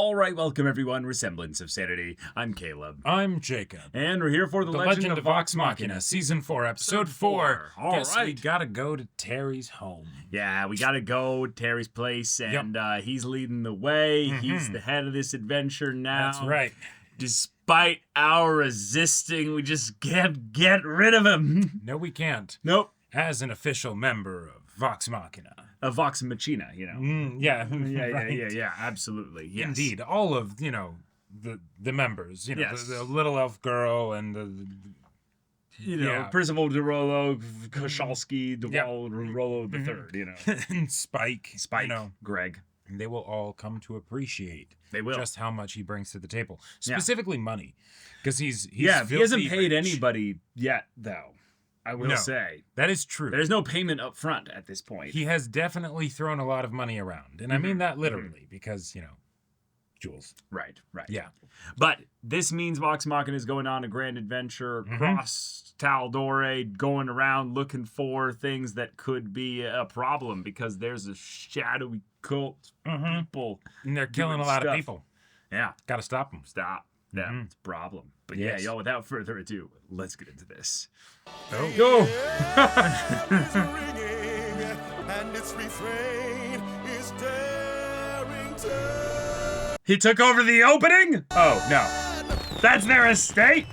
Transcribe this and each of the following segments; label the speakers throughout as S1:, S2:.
S1: All right, welcome everyone. Semblance of Sanity. I'm Caleb.
S2: I'm Jacob.
S1: And we're here for the Legend of Vox Machina,
S2: Season 4, Episode 4.
S1: All
S2: Guess we
S1: right.
S2: gotta go to Terry's home.
S1: Yeah, we gotta go to Terry's place, and he's leading the way. He's the head of this adventure now.
S2: That's right.
S1: Despite our resisting, we just can't get rid of him.
S2: No, we can't.
S1: Nope.
S2: As an official member of Vox Machina.
S1: A Vox Machina, you know.
S2: Yeah.
S1: Yeah, absolutely. Yes.
S2: Indeed. All of, the members.
S1: Yes.
S2: The little elf girl and the
S1: Percival DeRollo, Koshalski, Rollo the Third,
S2: and Spike.
S1: Greg.
S2: They will all come to appreciate just how much he brings to the table. Specifically money. Because he's
S1: he hasn't paid
S2: rich.
S1: anybody yet, though. I will say.
S2: That is true.
S1: There's no payment up front at this point.
S2: He has definitely thrown a lot of money around. And I mean that literally because, jewels.
S1: Right.
S2: Yeah.
S1: But this means Vox Machina is going on a grand adventure across Taldore, going around looking for things that could be a problem because there's a shadowy cult people.
S2: And they're killing a lot of people.
S1: Yeah.
S2: Gotta stop them.
S1: Stop. Yeah, it's a problem. But
S2: yes.
S1: y'all, without further ado, let's get into this.
S2: Oh. Go!
S3: And its refrain is daring to...
S1: He took over the opening? Oh, no. That's their estate?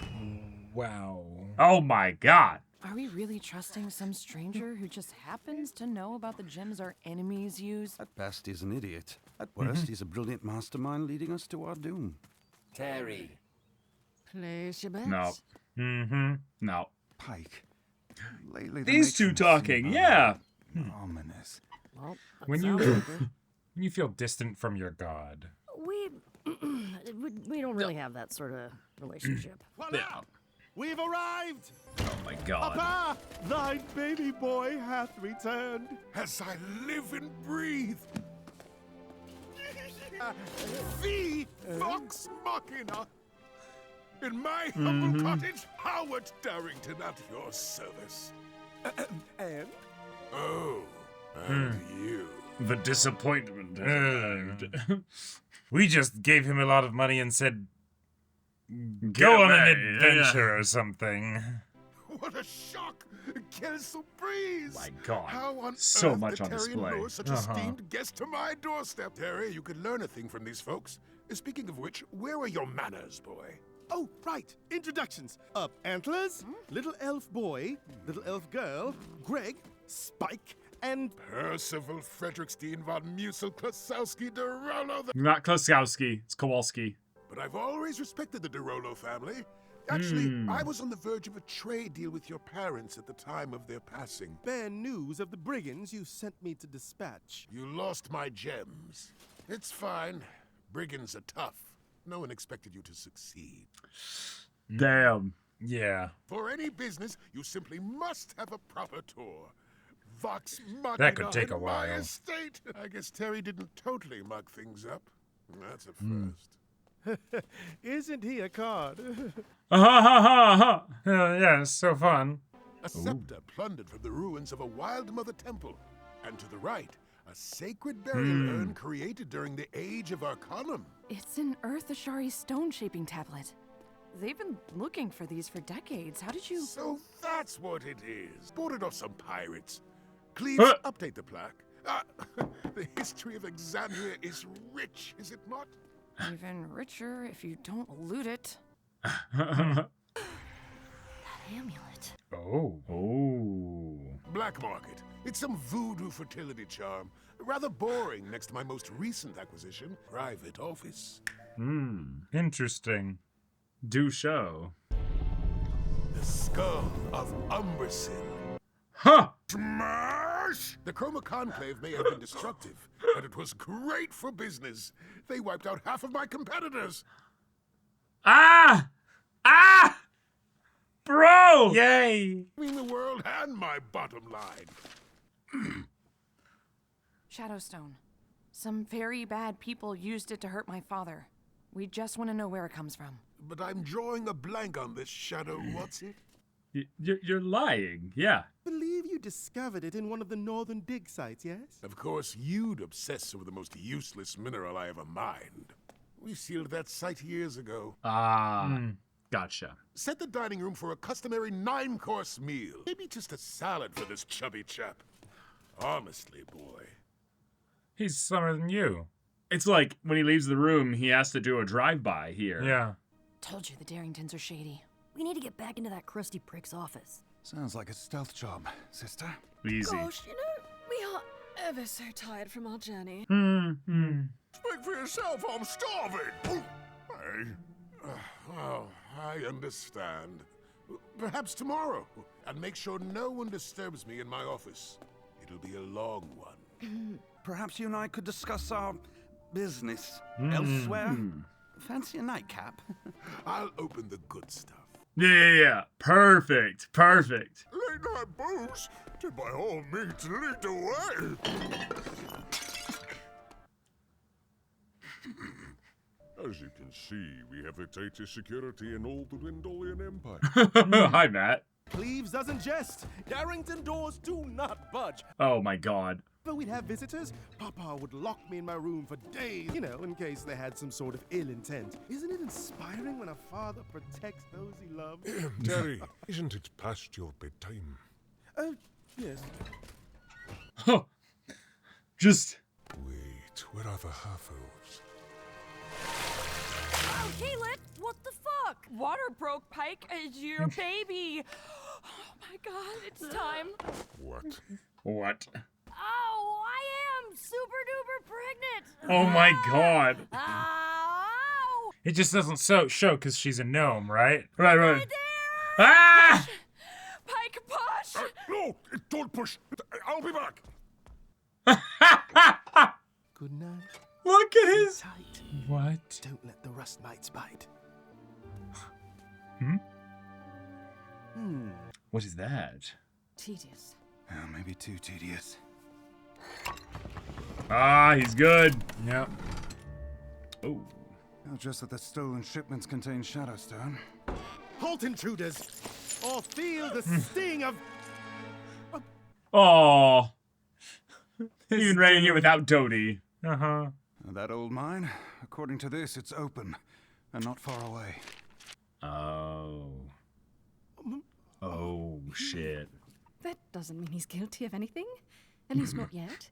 S2: Wow.
S1: Oh my god.
S4: Are we really trusting some stranger who just happens to know about the gems our enemies use?
S5: At best, he's an idiot. At worst, he's a brilliant mastermind leading us to our doom.
S6: Terry.
S4: Place your bets.
S1: No. No.
S5: Pike. Lately,
S1: These two talking, yeah.
S5: Ominous.
S4: Well, that
S2: When
S4: sounds like it.
S2: you feel distant from your god.
S4: We don't really have that sort of relationship.
S3: Well,
S1: Yeah.
S3: now, we've arrived!
S1: Oh my god.
S3: Papa, thy baby boy hath returned. As I live and breathe. The Vox Machina. In my humble cottage, Howard Darrington at your service. And? Oh, and you.
S1: The disappointment has arrived.
S2: We just gave him a lot of money and said, go on an adventure or something.
S3: What a shock! Kelso Breeze!
S1: My god.
S3: How on
S1: So
S3: earth
S1: much
S3: did
S1: on
S3: Taryon
S1: display.
S3: lure such a esteemed guest to my doorstep? Terry, you could learn a thing from these folks. Speaking of which, where are your manners, boy?
S7: Oh, right. Introductions. Antlers, Little Elf Boy, Little Elf Girl, Greg, Spike, and...
S3: Percival Frederickstein von Musel-Klosowski de Rollo the...
S1: Not Kloskowski, it's Kowalski.
S3: But I've always respected the de Rollo family. Actually, I was on the verge of a trade deal with your parents at the time of their passing.
S7: Bear news of the brigands you sent me to dispatch.
S3: You lost my gems. It's fine. Brigands are tough. No one expected you to succeed.
S1: Damn.
S2: Yeah.
S3: For any business, you simply must have a proper tour. Vox Machina
S2: That could take a
S3: in my
S2: while.
S3: estate. I guess Terry didn't totally mug things up. That's a first.
S7: Isn't he a card?
S2: Yeah, it's so fun.
S3: A scepter plundered from the ruins of a Wild Mother temple. And to the right, a sacred burial urn created during the Age of Arcanum.
S4: It's an Earth Ashari stone-shaping tablet. They've been looking for these for decades. How did you...
S3: So that's what it is. Bought it off some pirates. Cleves, update the plaque. The history of Exandria is rich, is it not?
S4: Even richer if you don't loot it. That amulet.
S1: Oh.
S3: Black market. It's some voodoo fertility charm. Rather boring next to my most recent acquisition, private office.
S2: Interesting.
S1: Do show.
S3: The skull of Umbrasil.
S1: Huh!
S3: Smash! The Chroma Conclave may have been destructive, but it was great for business. They wiped out half of my competitors.
S1: Ah! Bro!
S2: Yay!
S3: Between the world and my bottom line.
S4: Shadowstone. Some very bad people used it to hurt my father. We just want to know where it comes from.
S3: But I'm drawing a blank on this shadow. What's it?
S1: You're lying, yeah.
S7: Believe you discovered it in one of the northern dig sites, yes?
S3: Of course, you'd obsess over the most useless mineral I ever mined. We sealed that site years ago.
S1: Gotcha.
S3: Set the dining room for a customary 9-course meal. Maybe just a salad for this chubby chap. Honestly, boy.
S2: He's slimmer than you.
S1: It's like when he leaves the room, he has to do a drive-by here.
S2: Yeah.
S4: Told you the Darringtons are shady.
S6: We need to get back into that crusty prick's office.
S5: Sounds like a stealth job, sister.
S1: Easy.
S4: Gosh, you know, we are ever so tired from our journey.
S3: Speak for yourself, I'm starving. I understand. Perhaps tomorrow. And make sure no one disturbs me in my office. It'll be a long one.
S5: Perhaps you and I could discuss our business elsewhere. Fancy a nightcap?
S3: I'll open the good stuff.
S1: Yeah. Perfect. Perfect.
S3: Late night booze, to by all means lead the way. As you can see, we have the tightest security in all the Windolian Empire.
S1: Hi, Matt.
S7: Cleves doesn't jest. Darrington doors do not budge.
S1: Oh my god.
S7: When we'd have visitors, Papa would lock me in my room for days, you know, in case they had some sort of ill intent. Isn't it inspiring when a father protects those he loves?
S3: Terry, isn't it past your bedtime?
S7: Oh, yes.
S1: Huh. Just...
S3: Wait, where are the half-elves?
S6: Oh, Keelan, what the fuck?
S4: Water broke, Pike, as your baby. Oh my god, it's time.
S3: What?
S1: What?
S6: Oh, I am super duper pregnant.
S1: Oh my god.
S6: Oh,
S2: It just doesn't show because she's a gnome, right?
S1: Right. Ah!
S4: Pike, push!
S3: No, don't push. I'll be back.
S7: Good night.
S1: Look at his...
S7: Tight.
S2: What?
S7: Don't let the rust mites bite.
S1: What is that?
S4: Tedious.
S5: Maybe too tedious.
S1: Ah, he's good.
S2: Yep.
S1: Oh.
S5: Not just that the stolen shipments contain Shadowstone.
S7: Halt, intruders, or feel the sting of...
S1: Oh. Even right in here without Dodie.
S2: Uh-huh.
S5: That old mine, according to this, it's open and not far away.
S1: Oh. Oh, shit.
S4: That doesn't mean he's guilty of anything. At least not yet.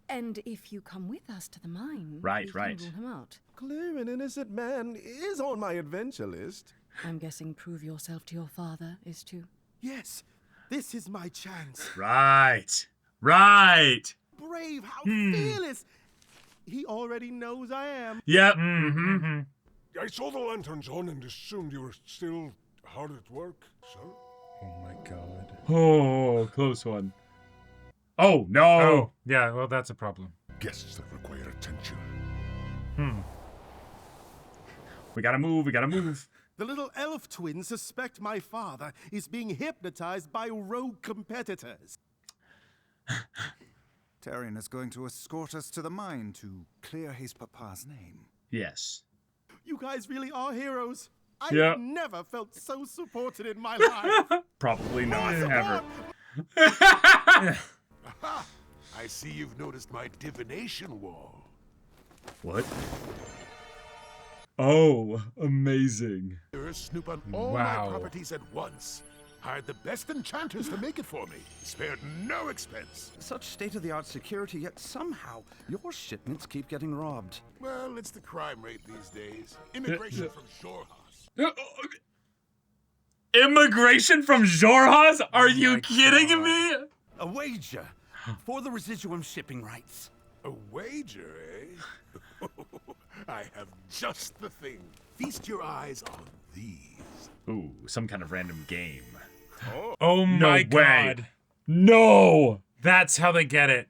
S4: And if you come with us to the mine,
S1: Right,
S4: we can
S1: right.
S4: rule him out.
S7: Clear an innocent man is on my adventure list.
S4: I'm guessing prove yourself to your father is too.
S7: Yes, this is my chance.
S1: Right.
S7: Brave, how fearless. He already knows I am.
S1: Yep.
S3: I saw the lanterns on and assumed you were still hard at work, sir.
S2: Oh my god.
S1: Oh, close one. Oh, no.
S2: Oh, yeah, well, that's a problem.
S3: Guests that require attention.
S1: We gotta move.
S7: The little elf twins suspect my father is being hypnotized by rogue competitors.
S5: Taryon is going to escort us to the mine to clear his papa's name.
S1: Yes.
S7: You guys really are heroes. I've
S1: Yeah.
S7: never felt so supported in my life.
S1: Probably not ever.
S3: Aha! I see you've noticed my divination wall.
S1: What? Oh, amazing.
S3: Snoop on all
S2: Wow.
S3: my properties at once. Hired the best enchanters to make it for me. Spared no expense.
S5: Such state-of-the-art security, yet somehow your shipments keep getting robbed.
S3: Well, it's the crime rate these days. Immigration from Shorehas.
S1: Immigration from Xhorhas? Are you kidding me?
S5: A wager for the residuum shipping rights.
S3: A wager, eh? I have just the thing. Feast your eyes on these.
S1: Ooh, some kind of random game.
S2: Oh my
S1: way.
S2: god.
S1: No!
S2: That's how they get it.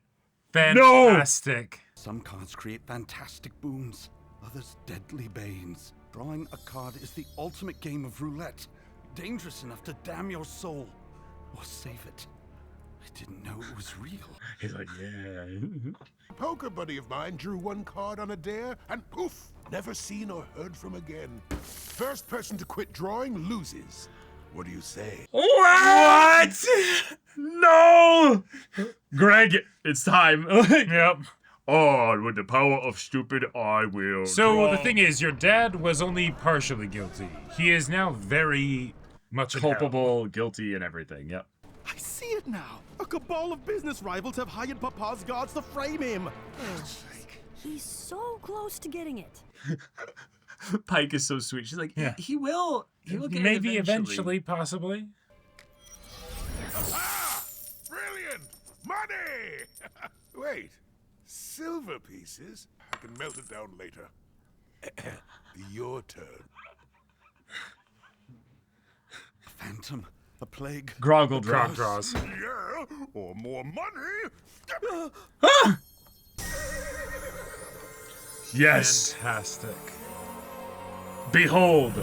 S1: No!
S2: Fantastic.
S5: Some cards create fantastic boons, others deadly banes. Drawing a card is the ultimate game of roulette. Dangerous enough to damn your soul or save it. I didn't know it was real.
S1: He's like, yeah.
S3: A poker buddy of mine drew one card on a dare, and poof! Never seen or heard from again. First person to quit drawing loses. What do you say?
S1: What? No! Greg, it's time.
S2: Yep.
S1: Oh, with the power of stupid, I will.
S2: So
S1: draw.
S2: the thing is, your dad was only partially guilty. He is now very much in hell.
S1: Culpable, guilty, and everything. Yep.
S7: I see it now. A cabal of business rivals have hired Papa's guards to frame him.
S6: He's so close to getting it.
S1: Pike is so sweet. She's like,
S2: Yeah.
S1: he will get
S2: Maybe
S1: it
S2: eventually, possibly.
S3: Ah! Brilliant! Money! Wait, silver pieces? I can melt it down later. Your turn.
S5: A phantom, a plague.
S1: Groggle
S2: Grog
S1: draws.
S2: draws.
S3: Yeah, or more money?
S1: Yes.
S2: Fantastic.
S1: Behold,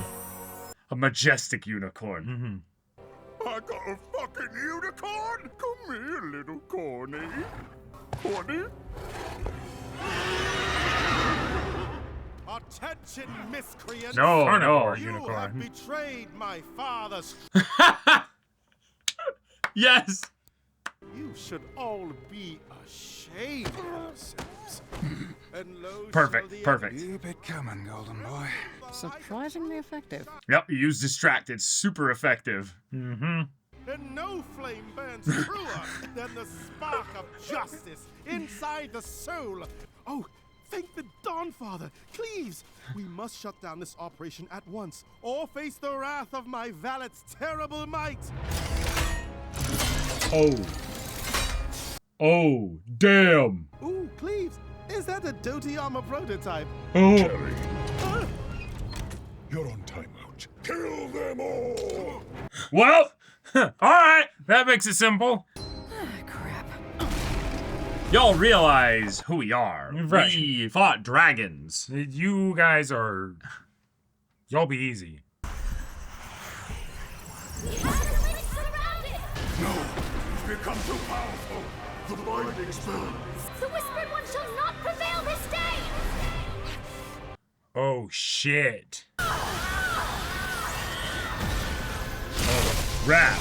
S1: a majestic unicorn.
S3: I got a fucking unicorn? Come here, little corny. Corny?
S7: Attention, miscreants!
S1: No,
S2: Carnivore
S1: no.
S7: You have
S2: unicorn.
S7: betrayed my father's.
S1: Yes.
S7: You should all be ashamed of yourselves. And lo shall
S1: Perfect.
S7: the
S1: Perfect.
S8: Keep it coming, golden boy.
S4: Surprisingly effective.
S1: Yep. You use distracted. Super effective.
S2: Mm-hmm.
S7: And no flame burns truer than the spark of justice inside the soul. Oh, thank the Dawnfather. Cleaves, we must shut down this operation at once, or face the wrath of my valet's terrible might.
S1: Oh. Oh, damn.
S7: Ooh, Cleaves, is that a Doty armor prototype?
S1: Oh.
S3: You're on timeout. Kill them all!
S1: Well,
S2: All right, that makes it simple.
S4: Crap.
S1: y'all realize who we are.
S2: Right.
S1: We fought dragons.
S2: You guys are. Y'all be easy.
S3: No, you've become too powerful. The binding spell.
S6: The Whispered One shall not prevail this day!
S2: Oh shit.
S1: Rap.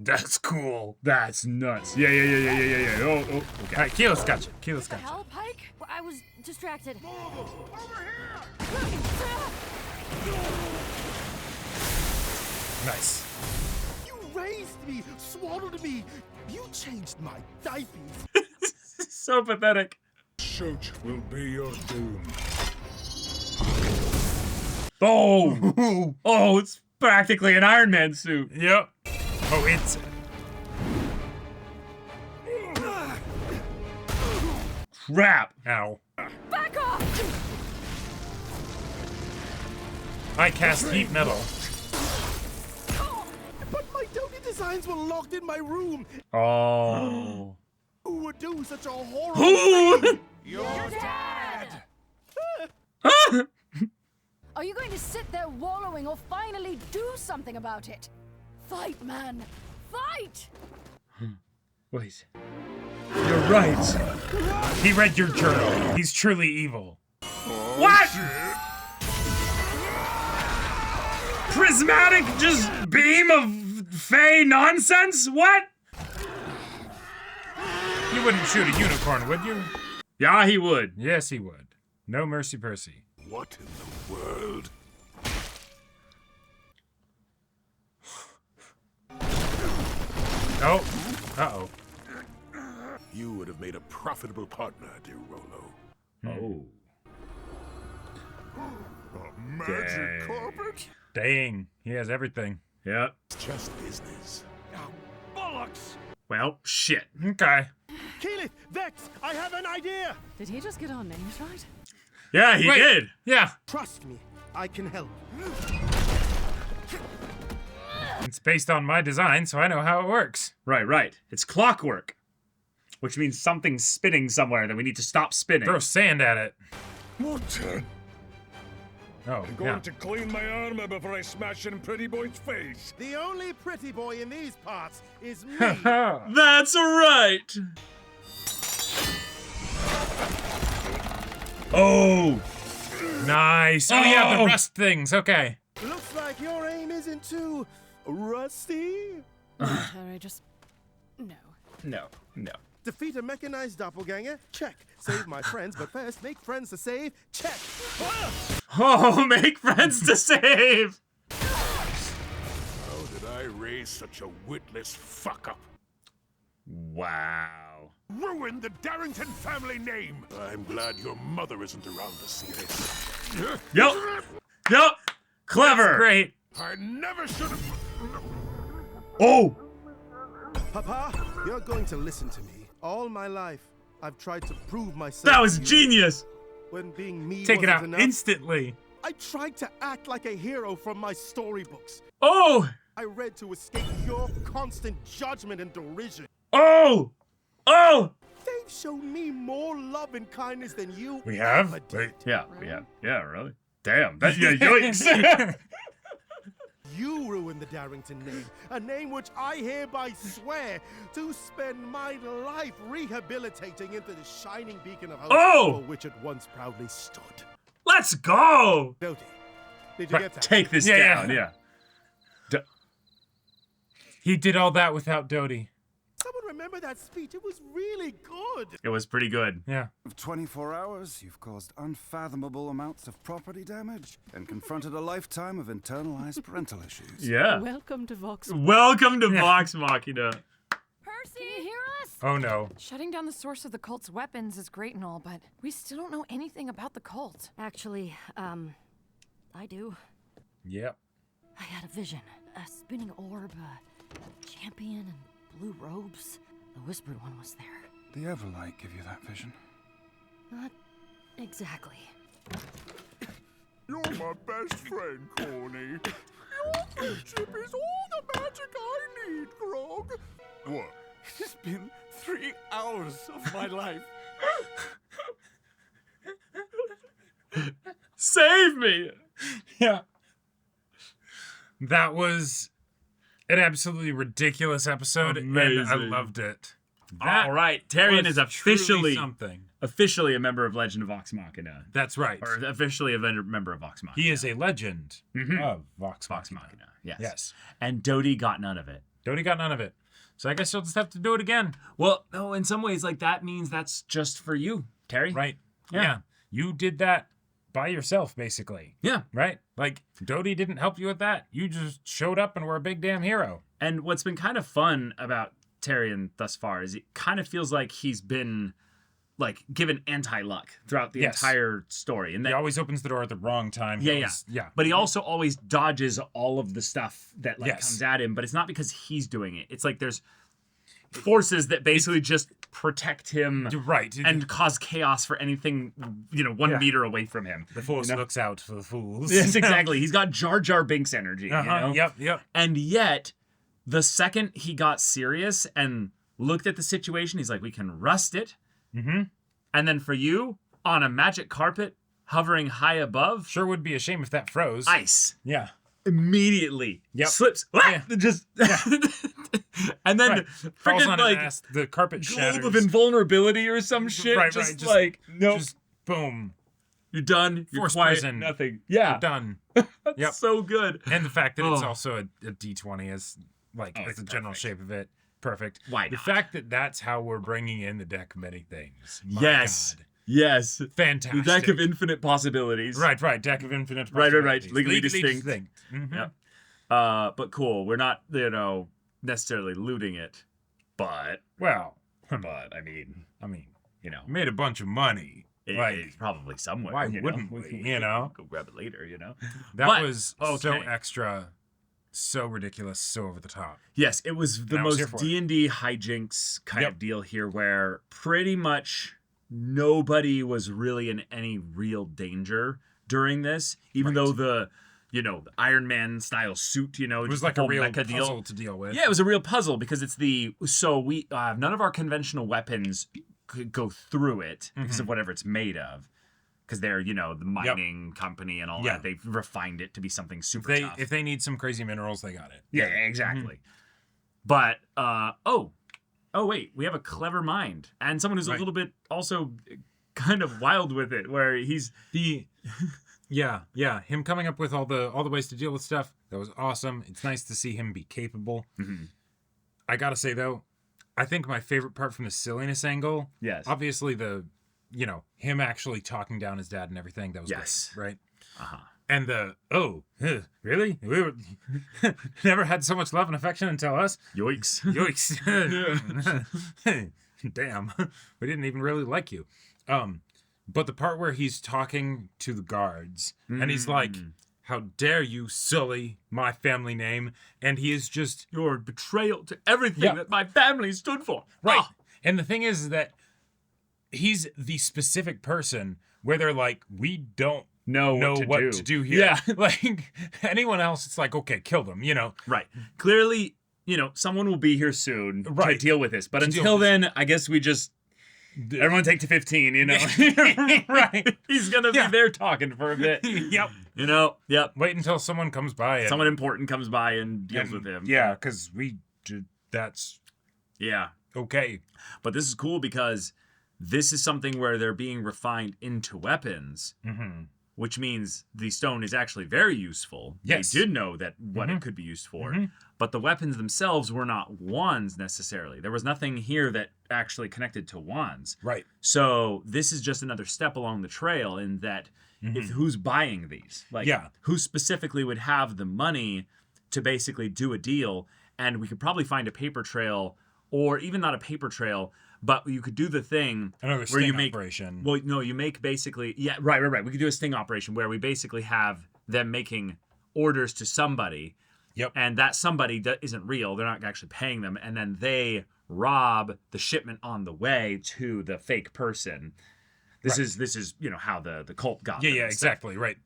S2: That's cool.
S1: That's nuts. Yeah. Oh, okay.
S2: Alright, Keyless got you. Keyless
S6: The
S2: got you.
S6: hell, Pike? I was distracted.
S2: Nice.
S7: You raised me, swallowed me. You changed my diapers.
S1: So pathetic.
S3: Shoot will be your doom.
S1: Oh. Oh, it's practically an Iron Man suit.
S2: Yep. Oh, it's.
S1: Crap.
S2: Ow.
S6: Back off!
S2: I cast heat metal.
S7: But my Doty designs were locked in my room.
S1: Oh.
S7: Who would do such a horrible
S1: Who?
S7: thing?
S6: Your dad! Are you going to sit there wallowing or finally do something about it? Fight, man! Fight!
S1: Wait. You're right.
S2: He read your journal. He's truly evil.
S1: What? Prismatic just beam of fey nonsense? What?
S2: You wouldn't shoot a unicorn, would you?
S1: Yeah, he would.
S2: Yes, he would. No mercy, Percy.
S3: What in the world?
S2: Oh. Uh-oh.
S3: You would have made a profitable partner, dear Rolo.
S1: Oh.
S3: A magic
S1: Dang.
S3: carpet?
S2: Dang. He has everything.
S1: Yep.
S3: Just business.
S7: Bollocks!
S1: Well, shit.
S2: Okay.
S7: Keyleth, Vex, I have an idea.
S4: Did he just get our names right?
S1: Yeah, he
S2: Wait.
S1: did.
S2: Yeah.
S7: Trust me, I can help.
S2: It's based on my design, so I know how it works.
S1: Right. It's clockwork. Which means something's spinning somewhere that we need to stop spinning.
S2: Throw sand at it.
S3: What?
S2: Oh,
S3: I'm going
S2: yeah.
S3: to clean my armor before I smash it in Pretty Boy's face.
S7: The only pretty boy in these parts is me.
S1: That's right. Oh.
S2: Nice. Oh, yeah, the
S1: Oh.
S2: rust things. Okay.
S7: Looks like your aim isn't too rusty.
S4: Harry, just... No.
S1: No.
S7: Defeat a mechanized doppelganger? Check. Save my friends, but first make friends to save? Check.
S1: Oh, make friends to save!
S3: How did I raise such a witless fuck-up?
S1: Wow.
S3: Ruin the Darrington family name! I'm glad your mother isn't around to see this.
S1: Yep. Clever.
S2: Great.
S3: I never should have...
S1: Oh.
S7: Papa, you're going to listen to me. All my life, I've tried to prove myself.
S1: That was
S7: to you.
S1: genius.
S7: When being me
S2: Take it
S7: wasn't
S2: out
S7: enough,
S2: instantly.
S7: I tried to act like a hero from my storybooks.
S1: Oh.
S7: I read to escape your constant judgment and derision.
S1: Oh. Oh.
S7: They've shown me more love and kindness than you
S2: We have?
S7: ever did.
S1: Yeah. Yeah. Really? Damn. That, yeah. Yikes.
S7: You ruined the Darrington name, a name which I hereby swear to spend my life rehabilitating into the shining beacon of hope for which it once proudly stood.
S1: Let's go.
S7: Dodie, did you get that?
S1: Take this
S2: Yeah,
S1: down. Yeah.
S2: He did all that without Dodie.
S7: Someone remember that speech? It was really good.
S1: It was pretty good.
S2: Yeah.
S8: Of 24 hours, you've caused unfathomable amounts of property damage and confronted a lifetime of internalized parental issues.
S1: Yeah.
S4: Welcome to Vox.
S1: Welcome to Vox Machina.
S6: Percy, can you hear us?
S2: Oh no.
S9: Shutting down the source of the cult's weapons is great and all, but we still don't know anything about the cult.
S6: Actually, I do.
S2: Yep.
S6: I had a vision. A spinning orb, a champion, and blue robes. The whispered one was there.
S8: The Everlight give you that vision?
S6: Not exactly.
S3: You're my best friend, Corny. Your friendship is all the magic I need, Grog. What?
S5: It's been 3 hours of my life.
S1: Save me.
S2: Yeah. That was an absolutely ridiculous episode, and I
S1: Amazing.
S2: loved it.
S1: All right. Taryon
S2: was
S1: is officially
S2: truly something.
S1: officially a member of Legend of Vox Machina.
S2: That's right.
S1: Or officially a member of Vox Machina.
S2: He is a legend of Vox
S1: Vox
S2: Machina.
S1: Machina. Yes.
S2: Yes.
S1: And Dodie got none of it.
S2: Dodie got none of it. So I guess you'll just have to do it again.
S1: Well, no, in some ways, like, that means that's just for you, Terry.
S2: Right.
S1: Yeah.
S2: Yeah. You did that by yourself, basically.
S1: Yeah.
S2: Right? Like, Dodie didn't help you with that. You just showed up and were a big damn hero.
S1: And what's been kind of fun about Taryon thus far is it kind of feels like he's been, like, given anti-luck throughout the
S2: Yes.
S1: entire story. And
S2: He
S1: that,
S2: always opens the door at the wrong time.
S1: yeah. But he also always dodges all of the stuff that, like,
S2: Yes.
S1: comes at him. But it's not because he's doing it. It's like there's forces that basically just protect him
S2: You're right.
S1: and cause chaos for anything, 1
S2: Yeah.
S1: meter away from him.
S2: the force
S1: you know?
S2: looks out for the fools.
S1: Yes, exactly. He's got Jar Jar Binks energy.
S2: Uh-huh. Yep.
S1: And yet, the second he got serious and looked at the situation, he's like, we can rust it.
S2: Mm-hmm.
S1: And then for you, on a magic carpet, hovering high above,
S2: Sure would be a shame if that froze.
S1: ice.
S2: Yeah.
S1: Immediately
S2: Yep.
S1: slips.
S2: Yeah.
S1: Just and then
S2: Right. Falls
S1: freaking
S2: on
S1: like
S2: his ass, the carpet shatters.
S1: globe of invulnerability or some shit.
S2: Right,
S1: just,
S2: right, just-
S1: like, nope,
S2: Just boom.
S1: you're done. You're
S2: Force
S1: quiet.
S2: prison.
S1: Nothing. Yeah,
S2: You're done.
S1: that's
S2: Yep.
S1: so good.
S2: And the fact that it's
S1: Oh.
S2: also a D20 is like
S1: Oh,
S2: as
S1: it's
S2: the general
S1: perfect.
S2: shape of it. Perfect.
S1: Why
S2: The
S1: not?
S2: fact that that's how we're bringing in the deck of many things. My
S1: Yes.
S2: God.
S1: Yes.
S2: Fantastic.
S1: The deck of infinite possibilities.
S2: Right. Deck of infinite
S1: Right.
S2: possibilities.
S1: Legally distinct.
S2: Mhm.
S1: Yep. But cool. We're not, necessarily looting it, but
S2: Well,
S1: I mean,
S2: we made a bunch of money.
S1: it's probably somewhere.
S2: why
S1: you know?
S2: wouldn't we, you know?
S1: Go grab it later,
S2: That
S1: But-
S2: was so extra, so ridiculous, so over the top.
S1: Yes, it was the
S2: And I was here
S1: most
S2: for it.
S1: D&D hijinks kind
S2: Yep.
S1: of deal here where pretty much nobody was really in any real danger during this, even though the Iron Man style suit,
S2: It was
S1: just
S2: like
S1: the
S2: a
S1: whole
S2: real
S1: mecha
S2: puzzle to deal with.
S1: Yeah, it was a real puzzle because it's we none of our conventional weapons could go through it because of whatever it's made of. Because they're, the mining company and all
S2: Yeah.
S1: that. They've refined it to be something super tough.
S2: If they need some crazy minerals, they got it.
S1: Yeah, exactly. But wait, we have a clever mind and someone who's a
S2: Right.
S1: little bit also kind of wild with it, where he's
S2: Yeah. Him coming up with all the ways to deal with stuff, that was awesome. It's nice to see him be capable.
S1: Mhm.
S2: I gotta say though, I think my favorite part from the silliness angle,
S1: Yes.
S2: obviously him actually talking down his dad and everything, that was
S1: Yes.
S2: great, right?
S1: Uh-huh.
S2: And really? We were never had so much love and affection until us.
S1: Yoicks.
S2: Yoicks. Damn. We didn't even really like you. But the part where he's talking to the guards and he's like, how dare you sully my family name? And he is just
S1: Your betrayal to everything that my family stood for.
S2: right.
S1: Ah.
S2: And the thing is that he's the specific person where they're like, we don't know what to do here.
S1: Yeah.
S2: Like anyone else, it's like, okay, kill them,
S1: Right. Clearly, someone will be here soon to
S2: Right.
S1: deal with this. But
S2: To
S1: until
S2: deal with
S1: then, I guess we just everyone take to 15,
S2: Right.
S1: He's gonna be there talking for a bit.
S2: Yep.
S1: Yep.
S2: Wait until someone comes by.
S1: Someone important comes by and deals with him.
S2: Yeah, because that's
S1: Yeah.
S2: okay.
S1: But this is cool because this is something where they're being refined into weapons, which means the stone is actually very useful.
S2: Yes.
S1: They did know that what it could be used for, but the weapons themselves were not wands necessarily. There was nothing here that actually connected to wands.
S2: Right.
S1: So this is just another step along the trail in that if who's buying these? Like, who specifically would have the money to basically do a deal? And we could probably find a paper trail, or even not a paper trail, but you could do the thing
S2: Another
S1: where you
S2: sting
S1: make
S2: operation.
S1: Well, no, you make basically right. We could do a sting operation where we basically have them making orders to somebody.
S2: Yep.
S1: And that somebody isn't real. They're not actually paying them, and then they rob the shipment on the way to the fake person. This is how the cult got them
S2: Yeah,
S1: and stuff.
S2: exactly, right.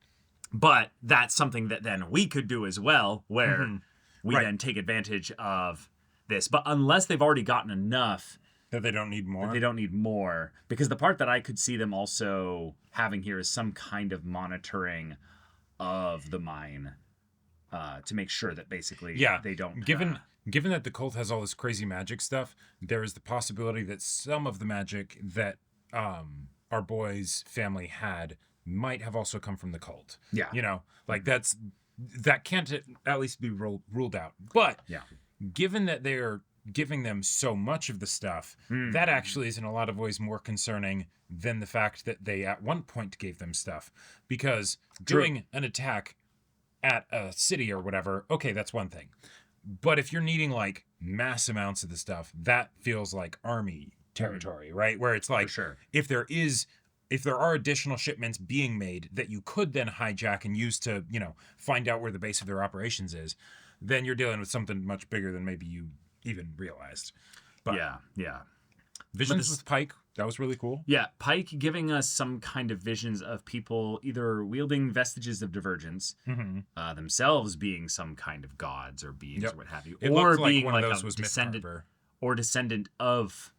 S1: But that's something that then we could do as well, where we
S2: Right.
S1: then take advantage of this. But unless they've already gotten enough
S2: that they don't need more.
S1: they don't need more. Because the part that I could see them also having here is some kind of monitoring of the mine to make sure that basically they don't...
S2: Given that the cult has all this crazy magic stuff, there is the possibility that some of the magic that our boy's family had might have also come from the cult.
S1: Yeah.
S2: That can't at least be ruled out. But given that they are giving them so much of the stuff, that actually is in a lot of ways more concerning than the fact that they at one point gave them stuff. Because doing an attack at a city or whatever, okay, that's one thing. But if you're needing like mass amounts of the stuff, that feels like army territory, right? Where it's like, if there are additional shipments being made that you could then hijack and use to, find out where the base of their operations is, then you're dealing with something much bigger than maybe you even realized. But
S1: yeah.
S2: Visions with Pike, that was really cool.
S1: Yeah, Pike giving us some kind of visions of people either wielding vestiges of divergence, themselves being some kind of gods or beings or what have you,
S2: It
S1: or
S2: looked like
S1: being
S2: one of
S1: like
S2: those
S1: a
S2: was
S1: descendant of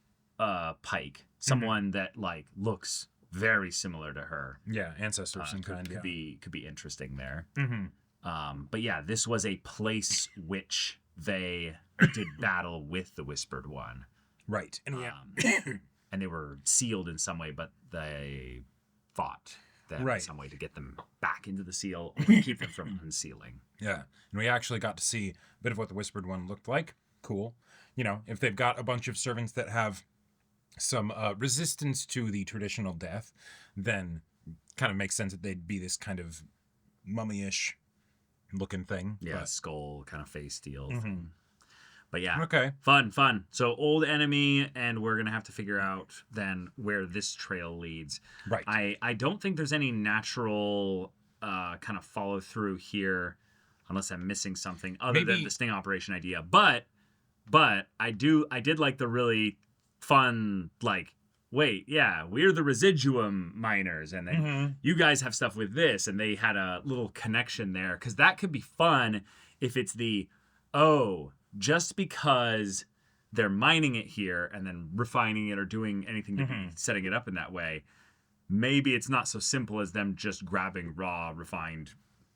S1: Pike, someone that like looks very similar to her.
S2: Yeah, ancestor of some kind.
S1: Could be interesting there. But yeah, this was a place which they did battle with the Whispered One.
S2: Right. And
S1: and they were sealed in some way, but they fought them in some way to get them back into the seal or keep them from unsealing.
S2: Yeah. And we actually got to see a bit of what the Whispered One looked like. Cool. If they've got a bunch of servants that have some resistance to the traditional death, then kind of makes sense that they'd be this kind of mummy-ish looking thing.
S1: Yeah,
S2: but...
S1: skull kind of face deal thing. But yeah,
S2: okay,
S1: fun. So old enemy, and we're gonna have to figure out then where this trail leads.
S2: Right.
S1: I don't think there's any natural kind of follow through here, unless I'm missing something other than the sting operation idea. But I did like the really fun like, wait, yeah, we're the residuum miners, and then you guys have stuff with this, and they had a little connection there, because that could be fun if it's just because they're mining it here and then refining it or doing anything to be setting it up in that way, maybe it's not so simple as them just grabbing raw refined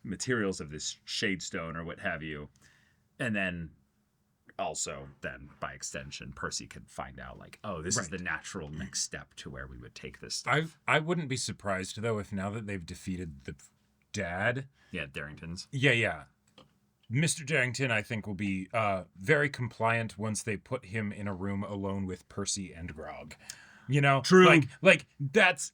S1: materials of this shade stone or what have you, and then also then by extension Percy could find out like, this is the natural next step to where we would take this stuff.
S2: I wouldn't be surprised though if now that they've defeated the dad,
S1: Darrington's,
S2: Mr. Darrington, I think, will be very compliant once they put him in a room alone with Percy and Grog. You know,
S1: True.
S2: Like that's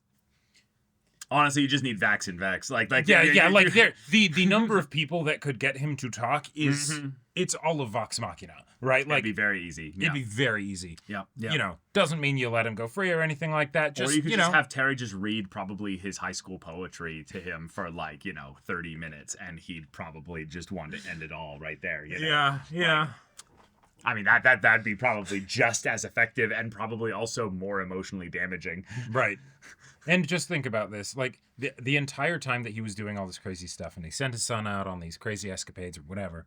S1: honestly, you just need Vax and Vex. Like
S2: like the number of people that could get him to talk is it's all of Vox Machina, right? Like
S1: it'd be very easy. Yeah.
S2: It'd be very easy.
S1: Yeah.
S2: You know, doesn't mean you let him go free or anything like that. Just
S1: or you could
S2: you
S1: just
S2: know,
S1: have Terry just read probably his high school poetry to him for 30 minutes, and he'd probably just want to end it all right there. You know?
S2: Yeah.
S1: I mean, that'd be probably just as effective and probably also more emotionally damaging.
S2: Right. And just think about this. Like, the entire time that he was doing all this crazy stuff and he sent his son out on these crazy escapades or whatever.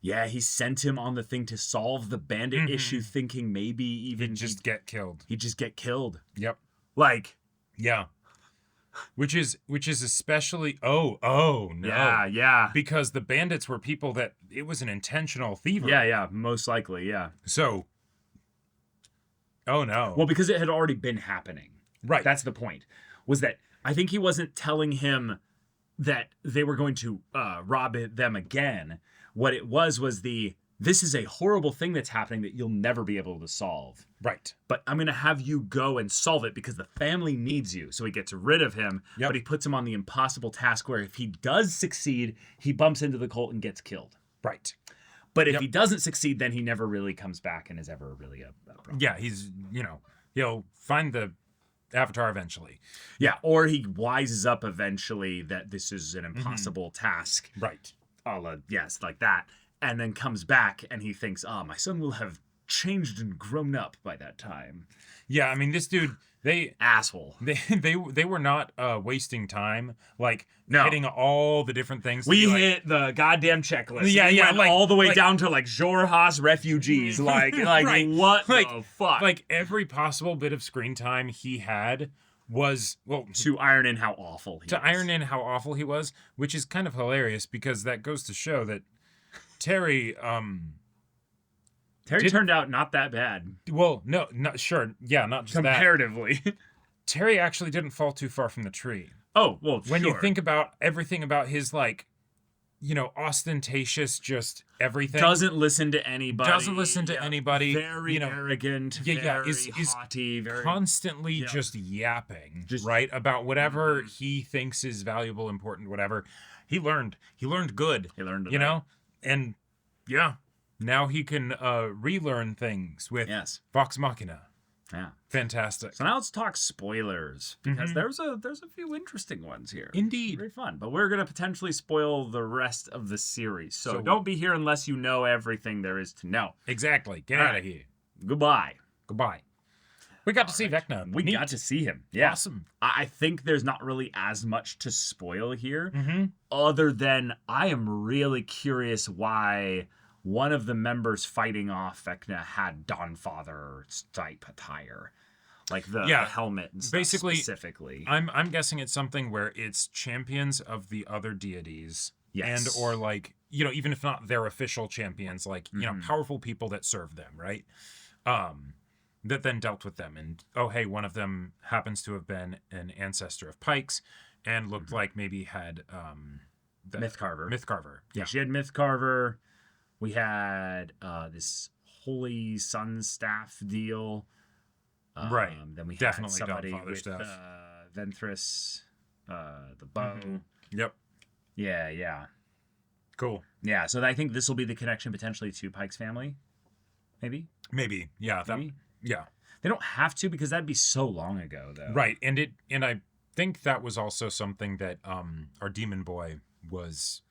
S1: Yeah, he sent him on the thing to solve the bandit issue, thinking maybe even
S2: He'd just get killed.
S1: He'd just get killed.
S2: Yep.
S1: Like,
S2: yeah. Which is especially no.
S1: Yeah.
S2: Because the bandits were people that it was an intentional thievery.
S1: Yeah, most likely, yeah.
S2: So oh no.
S1: Well, because it had already been happening.
S2: Right.
S1: That's the point. Was that I think he wasn't telling him that they were going to rob them again. What it was this is a horrible thing that's happening that you'll never be able to solve.
S2: Right.
S1: But I'm going to have you go and solve it because the family needs you. So he gets rid of him, but he puts him on the impossible task where if he does succeed, he bumps into the cult and gets killed.
S2: Right.
S1: But if he doesn't succeed, then he never really comes back and is ever really a problem.
S2: Yeah, he's, he'll find the Avatar eventually.
S1: Yeah, or he wises up eventually that this is an impossible task.
S2: Right.
S1: Yes, like that. And then comes back and he thinks, my son will have changed and grown up by that time.
S2: Yeah, I mean, this dude,
S1: asshole.
S2: They were not wasting time,
S1: No.
S2: hitting all the different things.
S1: We hit the goddamn checklist.
S2: Yeah,
S1: we went all the way
S2: like,
S1: down to Xhorhas refugees.
S2: Right.
S1: What the fuck?
S2: Like every possible bit of screen time he had was
S1: to iron in how awful
S2: he was, which is kind of hilarious because that goes to show that Terry
S1: turned out not that bad.
S2: Well, no, not sure. Yeah, not just
S1: comparatively.
S2: That. Terry actually didn't fall too far from the tree.
S1: Oh, well,
S2: when you think about everything about his ostentatious just everything.
S1: Doesn't listen to anybody. Very arrogant. Very haughty. Very
S2: constantly just yapping. Right about whatever he thinks is valuable, important, whatever. He learned good.
S1: He learned.
S2: And yeah, now he can relearn things with Vox Machina.
S1: Yeah,
S2: fantastic.
S1: So now let's talk spoilers because there's a few interesting ones here.
S2: Indeed,
S1: very fun. But we're gonna potentially spoil the rest of the series, so don't be here unless you know everything there is to know.
S2: Exactly. Get out of here.
S1: Goodbye.
S2: We got to see Vecna.
S1: We got to see him. Yeah.
S2: Awesome.
S1: I think there's not really as much to spoil here, other than I am really curious why one of the members fighting off Vecna had Dawnfather type attire, like the helmet and stuff.
S2: Basically,
S1: specifically,
S2: I'm guessing it's something where it's champions of the other deities, and or even if not their official champions, powerful people that serve them, right? That then dealt with them, and one of them happens to have been an ancestor of Pike's, and looked like maybe had Mythcarver.
S1: Yeah, she had Mythcarver. We had this Holy Sun Staff deal.
S2: Right.
S1: Then we
S2: definitely
S1: had somebody
S2: Dawnfather
S1: with
S2: stuff.
S1: Ventress, the bow.
S2: Yep.
S1: Yeah.
S2: Cool.
S1: Yeah, so I think this will be the connection potentially to Pike's family. Maybe.
S2: Yeah. Yeah.
S1: They don't have to because that'd be so long ago, though.
S2: Right, and I think that was also something that our demon boy was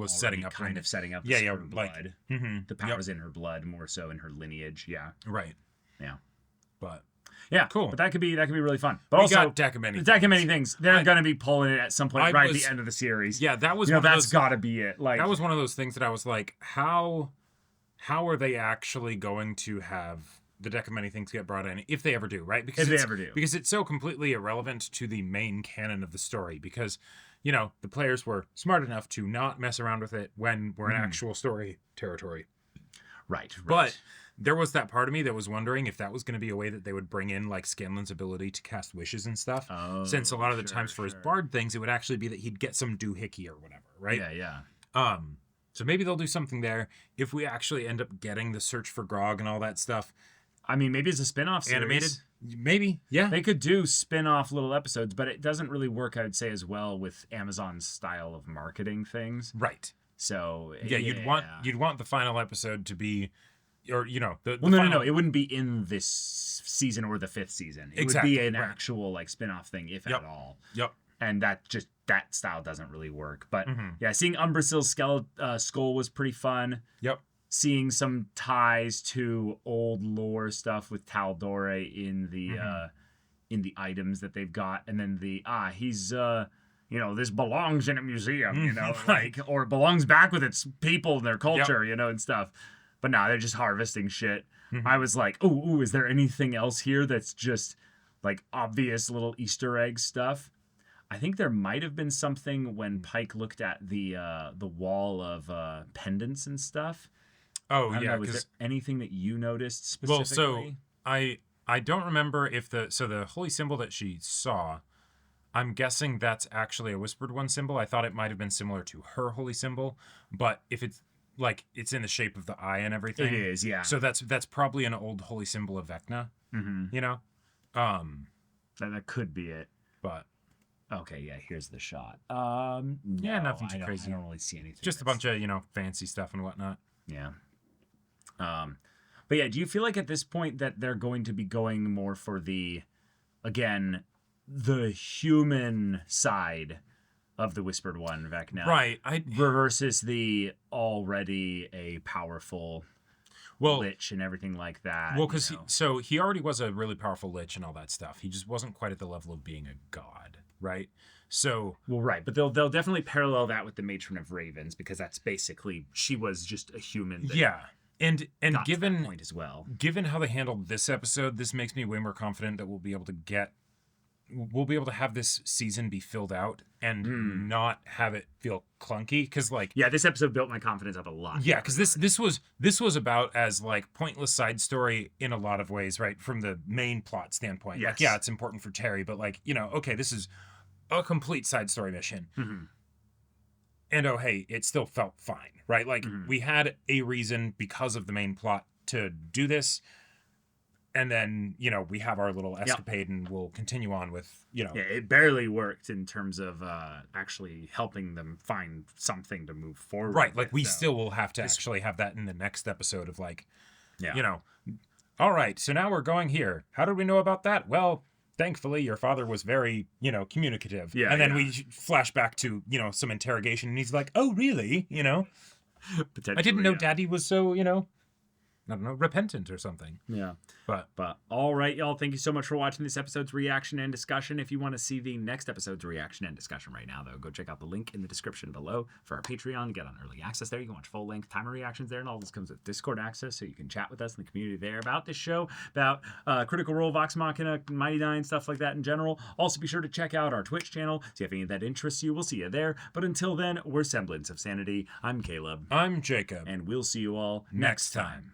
S2: setting up,
S1: setting up.
S2: Yeah,
S1: her blood. The power's in her blood more so in her lineage. Yeah.
S2: Right.
S1: Yeah.
S2: But
S1: yeah,
S2: cool.
S1: But that could be really fun. But
S2: we
S1: also,
S2: got deck of many
S1: things. They're going to be pulling it at some point at the end of the series.
S2: Yeah, that was
S1: that's got to be it.
S2: That was one of those things that I was like, how are they actually going to have the deck of many things get brought in if they ever do, right? Because it's so completely irrelevant to the main canon of the story because, the players were smart enough to not mess around with it when we're in actual story territory.
S1: Right.
S2: But there was that part of me that was wondering if that was going to be a way that they would bring in Scanlan's ability to cast wishes and stuff. Since a lot of the times for his bard things, it would actually be that he'd get some doohickey or whatever, right?
S1: Yeah.
S2: So maybe they'll do something there. If we actually end up getting the search for Grog and all that stuff,
S1: I mean, maybe it's a spin-off series.
S2: animated, maybe, yeah.
S1: They could do spin-off little episodes, but it doesn't really work, I would say, as well with Amazon's style of marketing things.
S2: Right.
S1: So
S2: yeah, you'd want the final episode to be, or the
S1: well,
S2: final...
S1: no, it wouldn't be in this season or the 5th season. It
S2: Exactly,
S1: would be an
S2: right.
S1: actual like spin-off thing, if at all.
S2: Yep.
S1: And that style doesn't really work. But yeah, seeing Umbrasyl's skull was pretty fun.
S2: Yep.
S1: Seeing some ties to old lore stuff with Taldore in the items that they've got, and then he's this belongs in a museum, like, or it belongs back with its people and their culture, and stuff. But now they're just harvesting shit. I was like, ooh, is there anything else here that's just like obvious little Easter egg stuff? I think there might have been something when Pike looked at the wall of pendants and stuff.
S2: Oh, yeah.
S1: Was there anything that you noticed specifically?
S2: Well, so I don't remember if the holy symbol that she saw, I'm guessing that's actually a Whispered One symbol. I thought it might have been similar to her holy symbol, but if it's like it's in the shape of the eye and everything.
S1: It is, yeah.
S2: So that's probably an old holy symbol of Vecna.
S1: That could be it.
S2: But
S1: okay, yeah, here's the shot.
S2: Nothing too crazy.
S1: I don't really see anything.
S2: Just a bunch of, fancy stuff and whatnot.
S1: Yeah. But yeah, do you feel like at this point that they're going to be going more for the human side of the Whispered One, Vecna?
S2: Right.
S1: Versus the already a powerful lich and everything like that.
S2: Well, because he already was a really powerful lich and all that stuff. He just wasn't quite at the level of being a god, right? So
S1: right, but they'll definitely parallel that with the Matron of Ravens, because that's basically, she was just a human.
S2: And given
S1: that point as well,
S2: given how they handled this episode, this makes me way more confident that we'll be able to have this season be filled out and not have it feel clunky. Because
S1: this episode built my confidence up a lot.
S2: Yeah, because this was about as like pointless side story in a lot of ways, right? From the main plot standpoint.
S1: Yes.
S2: It's important for Terry, but okay, this is a complete side story mission. And it still felt fine, right? We had a reason because of the main plot to do this. And then, we have our little escapade and we'll continue on with, Yeah,
S1: it barely worked in terms of actually helping them find something to move forward.
S2: Right. We still will have to actually have that in the next episode of all right, so now we're going here. How did we know about that? Well, thankfully, your father was very, communicative. Yeah. And then we flash back to, some interrogation and he's like, oh, really? I didn't know Daddy was so, I don't know, repentant or something.
S1: Yeah.
S2: But
S1: all right, y'all. Thank you so much for watching this episode's reaction and discussion. If you want to see the next episode's reaction and discussion right now, though, go check out the link in the description below for our Patreon. Get on early access there. You can watch full-length timer reactions there, and all this comes with Discord access, so you can chat with us in the community there about this show, about Critical Role, Vox Machina, Mighty Nine, stuff like that in general. Also, be sure to check out our Twitch channel. See if any of that interests you. We'll see you there. But until then, we're Semblance of Sanity. I'm Caleb.
S2: I'm Jacob.
S1: And we'll see you all next time.